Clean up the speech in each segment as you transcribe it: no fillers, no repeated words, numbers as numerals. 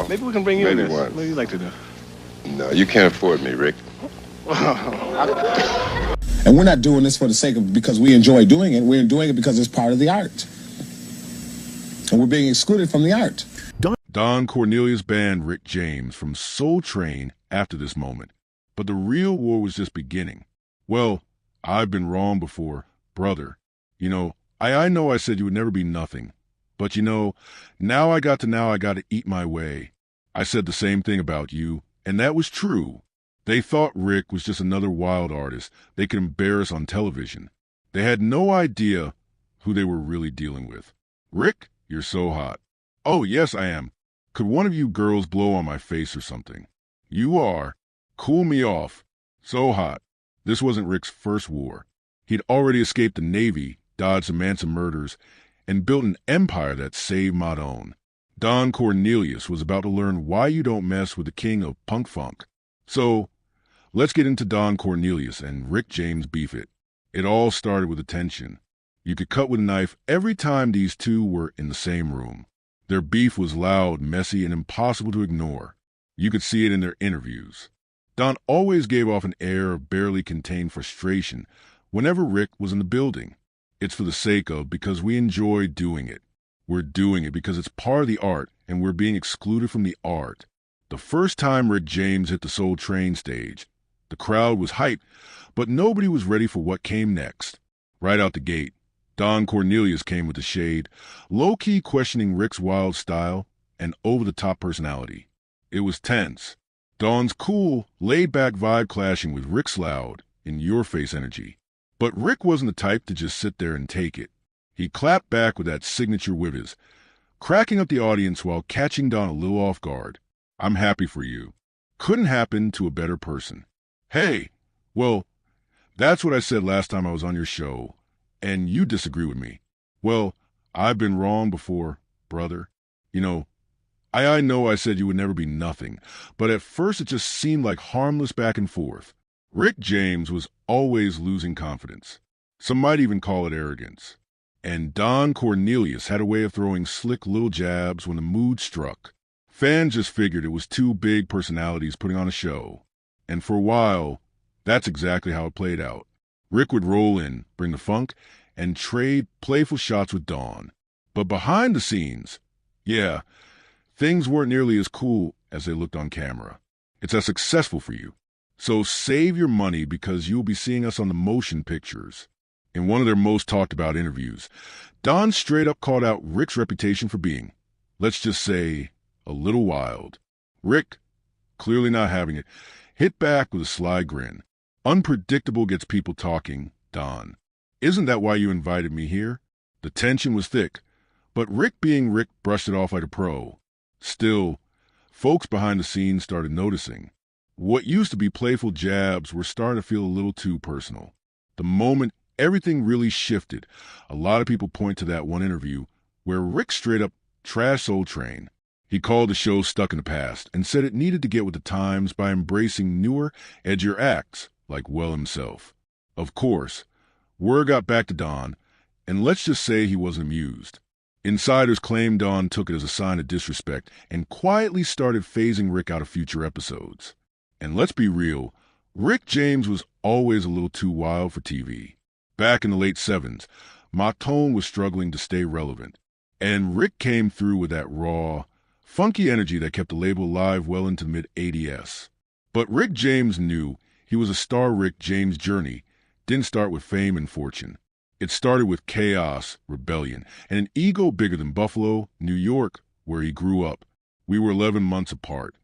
No. Maybe we can bring you in Maybe this. once. What do you like to do? No, you can't afford me, Rick. And we're not doing this for the sake of because we enjoy doing it. We're doing it because it's part of the art. And we're being excluded from the art. Don Cornelius banned Rick James from Soul Train after this moment. But the real war was just beginning. Well, I've been wrong before, brother. You know, I know I said you would never be nothing. But you know, now I got to eat my way. I said the same thing about you, and that was true. They thought Rick was just another wild artist they could embarrass on television. They had no idea who they were really dealing with. Rick, you're so hot. Oh, yes, I am. Could one of you girls blow on my face or something? You are. Cool me off. So hot. This wasn't Rick's first war. He'd already escaped the Navy, dodged the Manson murders, and built an empire that saved Modone. Don Cornelius was about to learn why you don't mess with the king of punk funk. So, let's get into Don Cornelius and Rick James beef it. It all started with attention. You could cut with a knife every time these two were in the same room. Their beef was loud, messy, and impossible to ignore. You could see it in their interviews. Don always gave off an air of barely contained frustration whenever Rick was in the building. It's for the sake of because we enjoy doing it. We're doing it because it's part of the art, and we're being excluded from the art. The first time Rick James hit the Soul Train stage, the crowd was hyped, but nobody was ready for what came next. Right out the gate, Don Cornelius came with the shade, low-key questioning Rick's wild style and over-the-top personality. It was tense. Don's cool, laid-back vibe clashing with Rick's loud, in-your-face energy. But Rick wasn't the type to just sit there and take it. He clapped back with that signature whiz, cracking up the audience while catching Don a little off guard. I'm happy for you. Couldn't happen to a better person. Hey, well, that's what I said last time I was on your show. And you disagree with me. Well, I've been wrong before, brother. You know, I know I said you would never be nothing, but at first it just seemed like harmless back and forth. Rick James was always losing confidence. Some might even call it arrogance. And Don Cornelius had a way of throwing slick little jabs when the mood struck. Fans just figured it was two big personalities putting on a show. And for a while, that's exactly how it played out. Rick would roll in, bring the funk, and trade playful shots with Don. But behind the scenes, yeah, things weren't nearly as cool as they looked on camera. It's as successful for you. So save your money because you'll be seeing us on the motion pictures. In one of their most talked about interviews, Don straight up called out Rick's reputation for being, let's just say, a little wild. Rick, clearly not having it, hit back with a sly grin. Unpredictable gets people talking, Don. Isn't that why you invited me here? The tension was thick, but Rick being Rick brushed it off like a pro. Still, folks behind the scenes started noticing. What used to be playful jabs were starting to feel a little too personal. The moment everything really shifted, a lot of people point to that one interview where Rick straight up trashed Soul Train. He called the show stuck in the past and said it needed to get with the times by embracing newer, edgier acts, like Well himself. Of course, word got back to Don, and let's just say he wasn't amused. Insiders claim Don took it as a sign of disrespect and quietly started phasing Rick out of future episodes. And let's be real, Rick James was always a little too wild for TV. Back in the late 70s, Modone was struggling to stay relevant, and Rick came through with that raw, funky energy that kept the label alive well into the mid-80s. But Rick James knew he was a star. Rick James' journey didn't start with fame and fortune. It started with chaos, rebellion, and an ego bigger than Buffalo, New York, where he grew up. We were 11 months apart,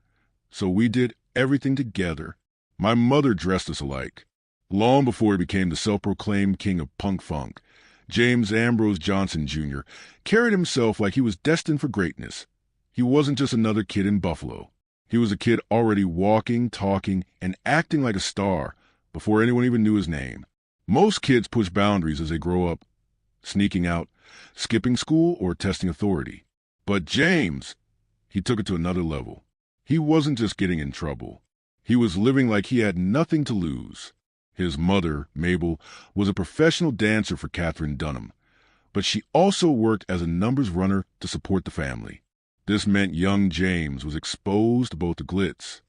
so we did everything together. My mother dressed us alike. Long before he became the self-proclaimed king of punk funk, James Ambrose Johnson Jr. carried himself like he was destined for greatness. He wasn't just another kid in Buffalo. He was a kid already walking, talking, and acting like a star before anyone even knew his name. Most kids push boundaries as they grow up, sneaking out, skipping school, or testing authority. But James, he took it to another level. He wasn't just getting in trouble. He was living like he had nothing to lose. His mother, Mabel, was a professional dancer for Katherine Dunham, but she also worked as a numbers runner to support the family. This meant young James was exposed to both the glitz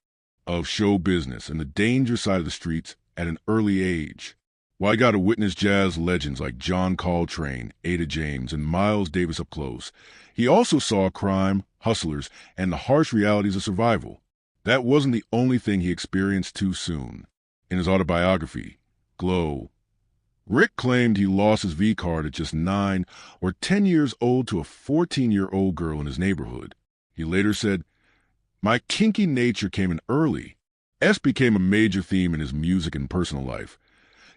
of show business and the dangerous side of the streets at an early age. While he got to witness jazz legends like John Coltrane, Ada James, and Miles Davis up close, he also saw crime, hustlers, and the harsh realities of survival. That wasn't the only thing he experienced too soon. In his autobiography, Glow, Rick claimed he lost his V-card at just 9 or 10 years old to a 14-year-old girl in his neighborhood. He later said, "My kinky nature came in early." S became a major theme in his music and personal life,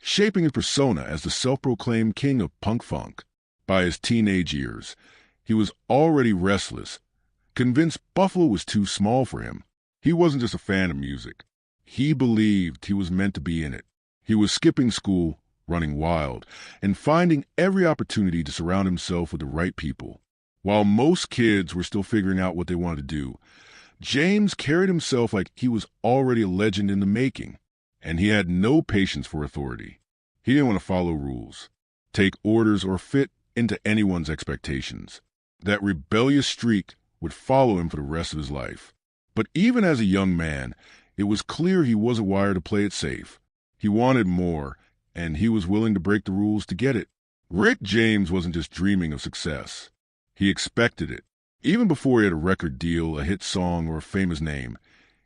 shaping his persona as the self-proclaimed king of punk funk. By his teenage years, he was already restless, convinced Buffalo was too small for him. He wasn't just a fan of music. He believed he was meant to be in it. He was skipping school, running wild, and finding every opportunity to surround himself with the right people. While most kids were still figuring out what they wanted to do, James carried himself like he was already a legend in the making, and he had no patience for authority. He didn't want to follow rules, take orders, or fit into anyone's expectations. That rebellious streak would follow him for the rest of his life. But even as a young man, it was clear he wasn't wired to play it safe. He wanted more, and he was willing to break the rules to get it. Rick James wasn't just dreaming of success. He expected it. Even before he had a record deal, a hit song, or a famous name,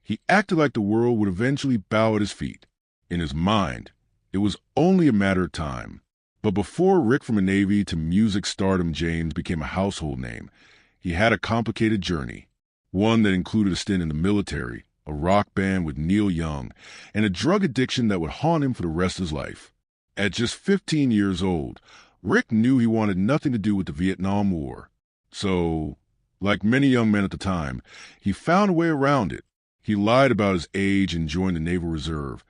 he acted like the world would eventually bow at his feet. In his mind, it was only a matter of time. But before Rick from the Navy to music stardom James became a household name, he had a complicated journey. One that included a stint in the military, a rock band with Neil Young, and a drug addiction that would haunt him for the rest of his life. At just 15 years old, Rick knew he wanted nothing to do with the Vietnam War. So, like many young men at the time, he found a way around it. He lied about his age and joined the Naval Reserve,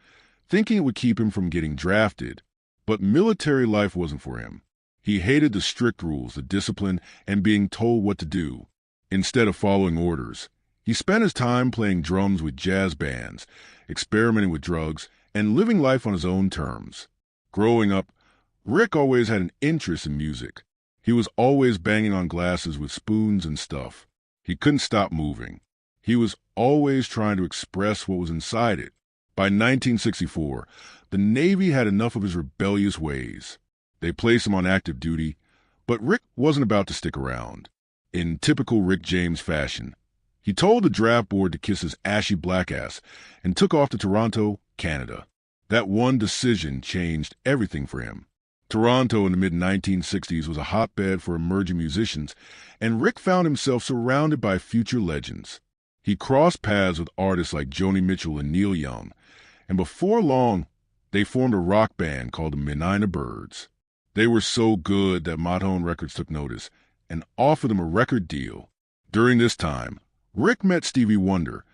thinking it would keep him from getting drafted. But military life wasn't for him. He hated the strict rules, the discipline, and being told what to do. Instead of following orders, he spent his time playing drums with jazz bands, experimenting with drugs, and living life on his own terms. Growing up, Rick always had an interest in music. He was always banging on glasses with spoons and stuff. He couldn't stop moving. He was always trying to express what was inside it. By 1964, the Navy had enough of his rebellious ways. They placed him on active duty, but Rick wasn't about to stick around. In typical Rick James fashion, he told the draft board to kiss his ashy black ass and took off to Toronto, Canada. That one decision changed everything for him. Toronto in the mid-1960s was a hotbed for emerging musicians, and Rick found himself surrounded by future legends. He crossed paths with artists like Joni Mitchell and Neil Young, and before long, they formed a rock band called the Menina Birds. They were so good that Motown Records took notice and offered them a record deal. During this time, Rick met Stevie Wonder,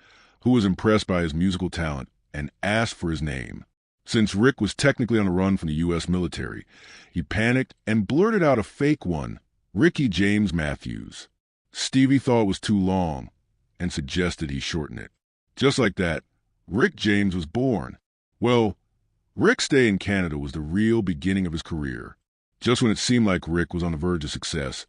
who was impressed by his musical talent and asked for his name. Since Rick was technically on the run from the U.S. military, he panicked and blurted out a fake one, Ricky James Matthews. Stevie thought it was too long and suggested he shorten it. Just like that, Rick James was born. Well, Rick's stay in Canada was the real beginning of his career. Just when it seemed like Rick was on the verge of success,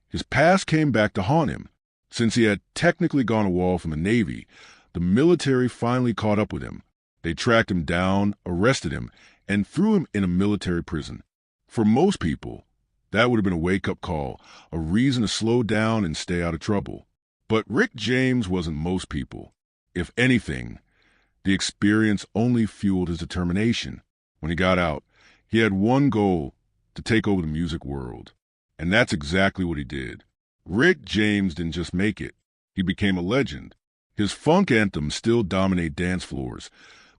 his past came back to haunt him. Since he had technically gone AWOL from the Navy, the military finally caught up with him. They tracked him down, arrested him, and threw him in a military prison. For most people, that would have been a wake-up call, a reason to slow down and stay out of trouble. But Rick James wasn't most people. If anything, the experience only fueled his determination. When he got out, he had one goal: to take over the music world. And that's exactly what he did. Rick James didn't just make it. He became a legend. His funk anthems still dominate dance floors,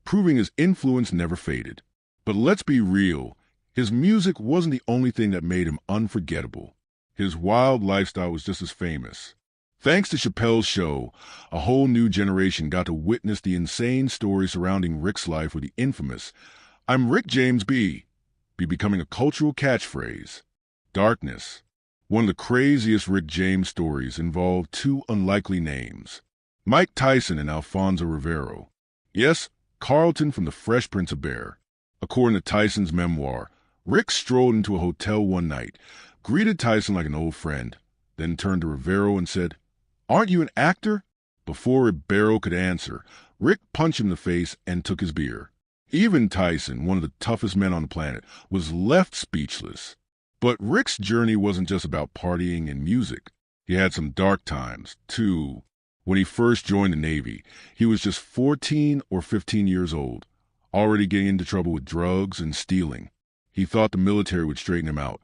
proving his influence never faded. But let's be real, his music wasn't the only thing that made him unforgettable. His wild lifestyle was just as famous. Thanks to Chappelle's show, a whole new generation got to witness the insane story surrounding Rick's life with the infamous "I'm Rick James be becoming a cultural catchphrase. Darkness. One of the craziest Rick James stories involved two unlikely names: Mike Tyson and Alfonso Rivero. Yes, Carlton from the Fresh Prince of Bel-Air. According to Tyson's memoir, Rick strolled into a hotel one night, greeted Tyson like an old friend, then turned to Rivero and said, "Aren't you an actor?" Before Barrow could answer, Rick punched him in the face and took his beer. Even Tyson, one of the toughest men on the planet, was left speechless. But Rick's journey wasn't just about partying and music. He had some dark times, too. When he first joined the Navy, he was just 14 or 15 years old, already getting into trouble with drugs and stealing. He thought the military would straighten him out,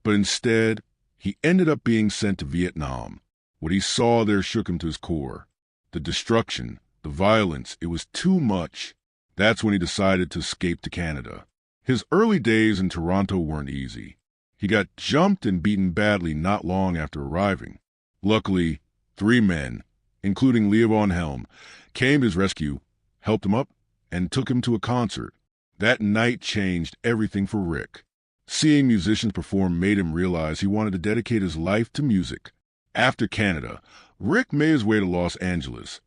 but instead, he ended up being sent to Vietnam. What he saw there shook him to his core. The destruction, the violence, it was too much. That's when he decided to escape to Canada. His early days in Toronto weren't easy. He got jumped and beaten badly not long after arriving. Luckily, 3 men, including Leo Von Helm, came to his rescue, helped him up, and took him to a concert. That night changed everything for Rick. Seeing musicians perform made him realize he wanted to dedicate his life to music. After Canada, Rick made his way to Los Angeles,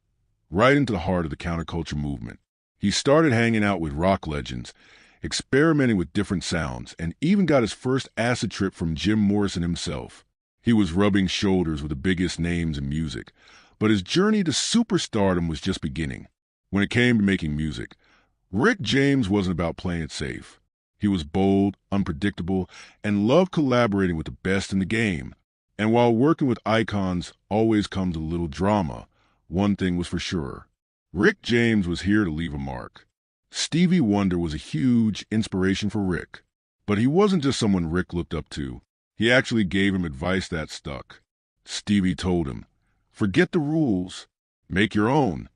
right into the heart of the counterculture movement. He started hanging out with rock legends, experimenting with different sounds, and even got his first acid trip from Jim Morrison himself. He was rubbing shoulders with the biggest names in music, but his journey to superstardom was just beginning. When it came to making music, Rick James wasn't about playing it safe. He was bold, unpredictable, and loved collaborating with the best in the game. And while working with icons always comes a little drama, one thing was for sure. Rick James was here to leave a mark. Stevie Wonder was a huge inspiration for Rick. But he wasn't just someone Rick looked up to. He actually gave him advice that stuck. Stevie told him, "Forget the rules. Make your own."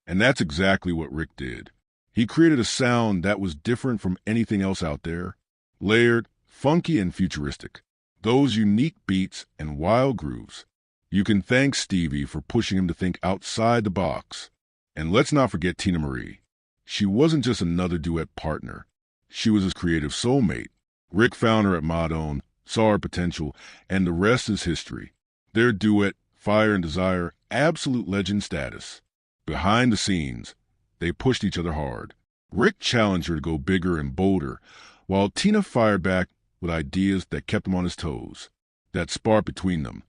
And that's exactly what Rick did. He created a sound that was different from anything else out there. Layered, funky, and futuristic. Those unique beats and wild grooves. You can thank Stevie for pushing him to think outside the box. And let's not forget Tina Marie. She wasn't just another duet partner. She was his creative soulmate. Rick found her at Madone, saw her potential, and the rest is history. Their duet, Fire and Desire, absolute legend status. Behind the scenes, they pushed each other hard. Rick challenged her to go bigger and bolder, while Tina fired back with ideas that kept him on his toes. That spark between them,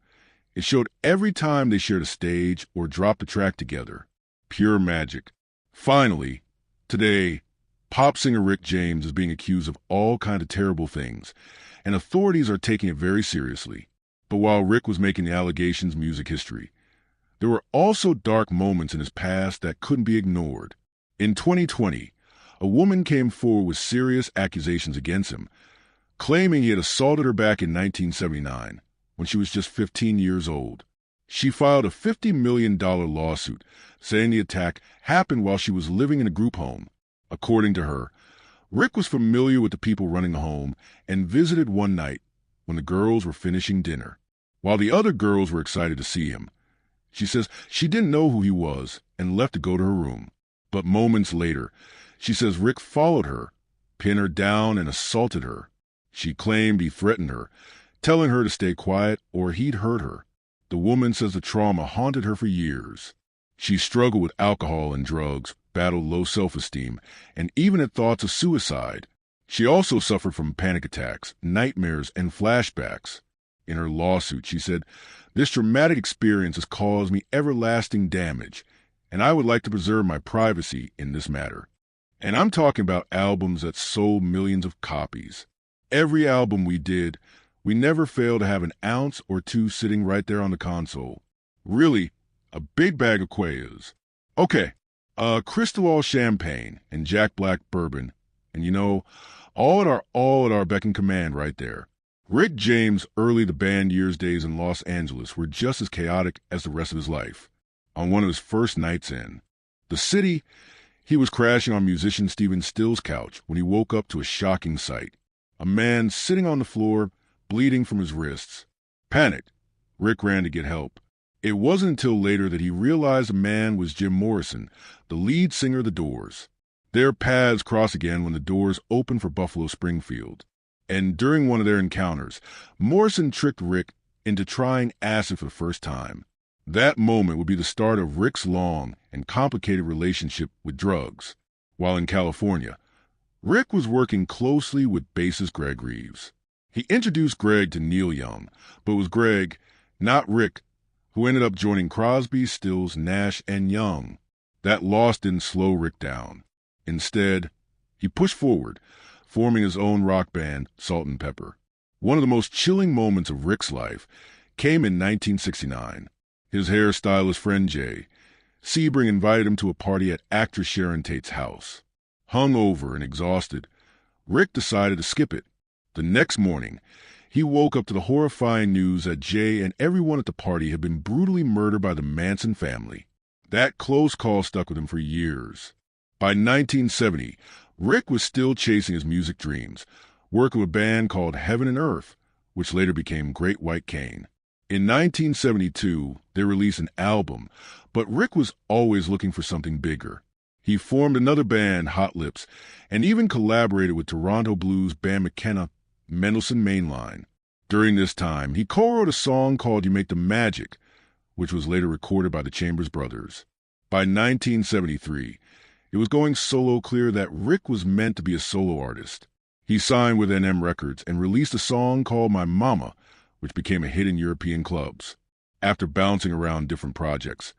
it showed every time they shared a stage or dropped a track together. Pure magic. Finally, today, pop singer Rick James is being accused of all kinds of terrible things, and authorities are taking it very seriously. But while Rick was making the allegations music history, there were also dark moments in his past that couldn't be ignored. In 2020, a woman came forward with serious accusations against him, claiming he had assaulted her back in 1979, when she was just 15 years old. She filed a $50 million lawsuit, saying the attack happened while she was living in a group home. According to her, Rick was familiar with the people running the home and visited one night when the girls were finishing dinner. While the other girls were excited to see him, she says she didn't know who he was and left to go to her room. But moments later, she says Rick followed her, pinned her down, and assaulted her. She claimed he threatened her, telling her to stay quiet or he'd hurt her. The woman says the trauma haunted her for years. She struggled with alcohol and drugs, battled low self-esteem, and even had thoughts of suicide. She also suffered from panic attacks, nightmares, and flashbacks. In her lawsuit, she said, "This traumatic experience has caused me everlasting damage, and I would like to preserve my privacy in this matter." And I'm talking about albums that sold millions of copies. Every album we did, we never failed to have an ounce or two sitting right there on the console. Really, a big bag of Quayas. Okay, Crystal Champagne and Jack Black Bourbon, and all at our beck and command right there. Rick James' early the band years days in Los Angeles were just as chaotic as the rest of his life. On one of his first nights in the city, he was crashing on musician Stephen Still's couch when he woke up to a shocking sight. A man sitting on the floor, bleeding from his wrists. Panicked, Rick ran to get help. It wasn't until later that he realized the man was Jim Morrison, the lead singer of The Doors. Their paths crossed again when the Doors opened for Buffalo Springfield. And during one of their encounters, Morrison tricked Rick into trying acid for the first time. That moment would be the start of Rick's long and complicated relationship with drugs. While in California, Rick was working closely with bassist Greg Reeves. He introduced Greg to Neil Young, but it was Greg, not Rick, who who ended up joining Crosby, Stills, Nash, and Young. That loss didn't slow Rick down. Instead, he pushed forward, forming his own rock band, Salt and Pepper. One of the most chilling moments of Rick's life came in 1969. His hairstylist friend Jay Sebring invited him to a party at actress Sharon Tate's house. Hungover and exhausted, Rick decided to skip it. The next morning, he woke up to the horrifying news that Jay and everyone at the party had been brutally murdered by the Manson family. That close call stuck with him for years. By 1970, Rick was still chasing his music dreams, working with a band called Heaven and Earth, which later became Great White Cane. In 1972, they released an album, but Rick was always looking for something bigger. He formed another band, Hot Lips, and even collaborated with Toronto blues band McKenna, Mendelssohn Mainline. During this time, he co-wrote a song called You Make the Magic, which was later recorded by the Chambers Brothers. By 1973, it was going solo clear that Rick was meant to be a solo artist. He signed with NM Records and released a song called My Mama, which became a hit in European clubs. After bouncing around different projects,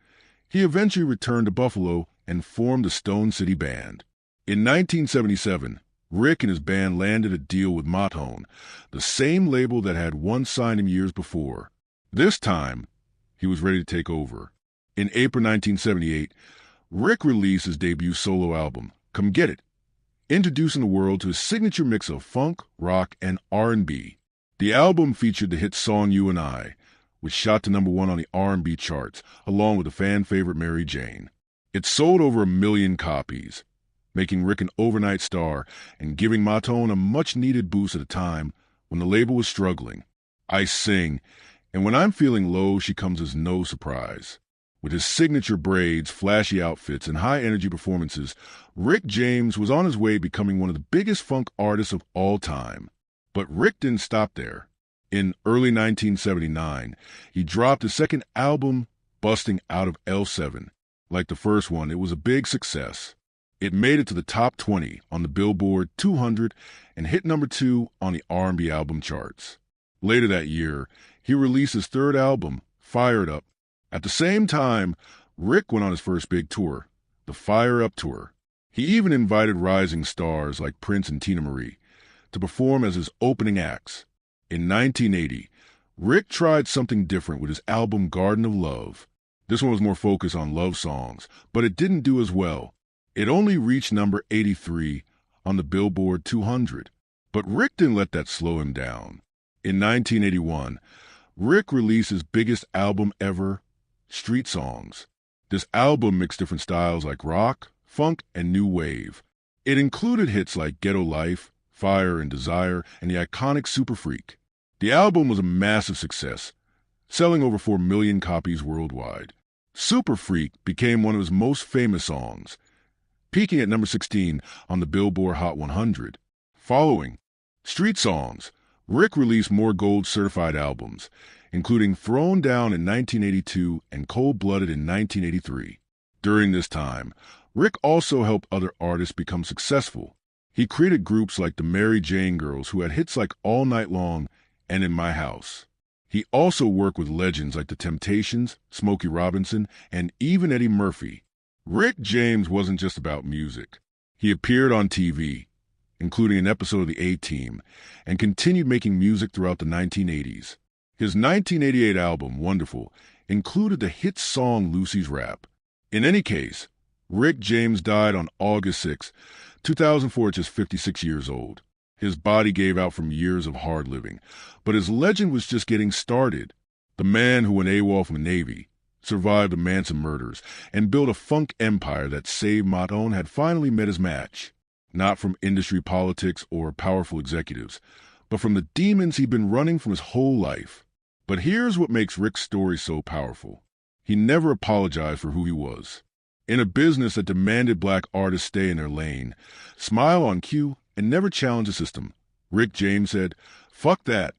he eventually returned to Buffalo and formed the Stone City Band. In 1977, Rick and his band landed a deal with Motown, the same label that had once signed him years before. This time, he was ready to take over. In April 1978, Rick released his debut solo album, Come Get It, introducing the world to his signature mix of funk, rock, and R&B. The album featured the hit song You and I, which shot to #1 on the R&B charts, along with the fan favorite Mary Jane. It sold over 1 million copies, making Rick an overnight star and giving Motown a much-needed boost at a time when the label was struggling. I sing, and when I'm feeling low, she comes as no surprise. With his signature braids, flashy outfits, and high-energy performances, Rick James was on his way becoming one of the biggest funk artists of all time. But Rick didn't stop there. In early 1979, he dropped his second album, Busting Out of L7. Like the first one, it was a big success. It made it to the top 20 on the Billboard 200 and hit #2 on the R&B album charts. Later that year, he released his third album, Fired Up. At the same time, Rick went on his first big tour, the Fire Up Tour. He even invited rising stars like Prince and Tina Marie to perform as his opening acts. In 1980, Rick tried something different with his album Garden of Love. This one was more focused on love songs, but it didn't do as well. It only reached number 83 on the Billboard 200. But Rick didn't let that slow him down. In 1981, Rick released his biggest album ever, Street Songs. This album mixed different styles like rock, funk, and new wave. It included hits like Ghetto Life, Fire and Desire, and the iconic Super Freak. The album was a massive success, selling over 4 million copies worldwide. Super Freak became one of his most famous songs, peaking at number 16 on the Billboard Hot 100. Following Street Songs, Rick released more gold-certified albums, including Thrown Down in 1982 and Cold Blooded in 1983. During this time, Rick also helped other artists become successful. He created groups like the Mary Jane Girls, who had hits like All Night Long and In My House. He also worked with legends like The Temptations, Smokey Robinson, and even Eddie Murphy. Rick James wasn't just about music. He appeared on TV, including an episode of The A-Team, and continued making music throughout the 1980s. His 1988 album, Wonderful, included the hit song Lucy's Rap. In any case, Rick James died on August 6, 2004 at just 56 years old. His body gave out from years of hard living, but his legend was just getting started. The man who went AWOL from the Navy, survived the Manson murders, and built a funk empire that saved Motown had finally met his match. Not from industry politics or powerful executives, but from the demons he'd been running from his whole life. But here's what makes Rick's story so powerful. He never apologized for who he was. In a business that demanded black artists stay in their lane, smile on cue, and never challenge the system, Rick James said, "Fuck that,"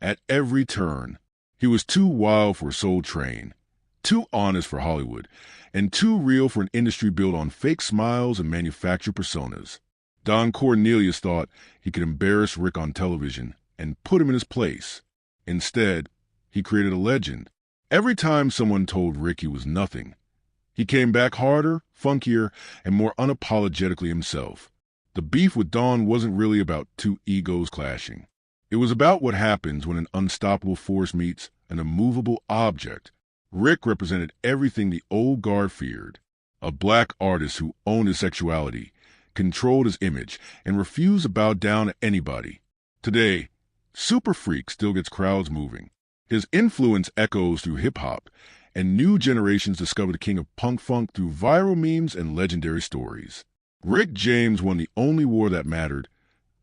at every turn. He was too wild for a Soul Train, too honest for Hollywood, and too real for an industry built on fake smiles and manufactured personas. Don Cornelius thought he could embarrass Rick on television and put him in his place. Instead, he created a legend. Every time someone told Rick he was nothing, he came back harder, funkier, and more unapologetically himself. The beef with Dawn wasn't really about two egos clashing. It was about what happens when an unstoppable force meets an immovable object. Rick represented everything the old guard feared. A black artist who owned his sexuality, controlled his image, and refused to bow down to anybody. Today, Super Freak still gets crowds moving. His influence echoes through hip-hop, and new generations discover the king of punk funk through viral memes and legendary stories. Rick James won the only war that mattered,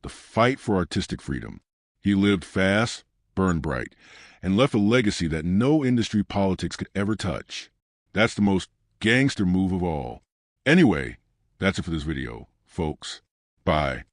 the fight for artistic freedom. He lived fast, burned bright, and left a legacy that no industry politics could ever touch. That's the most gangster move of all. Anyway, that's it for this video, folks. Bye.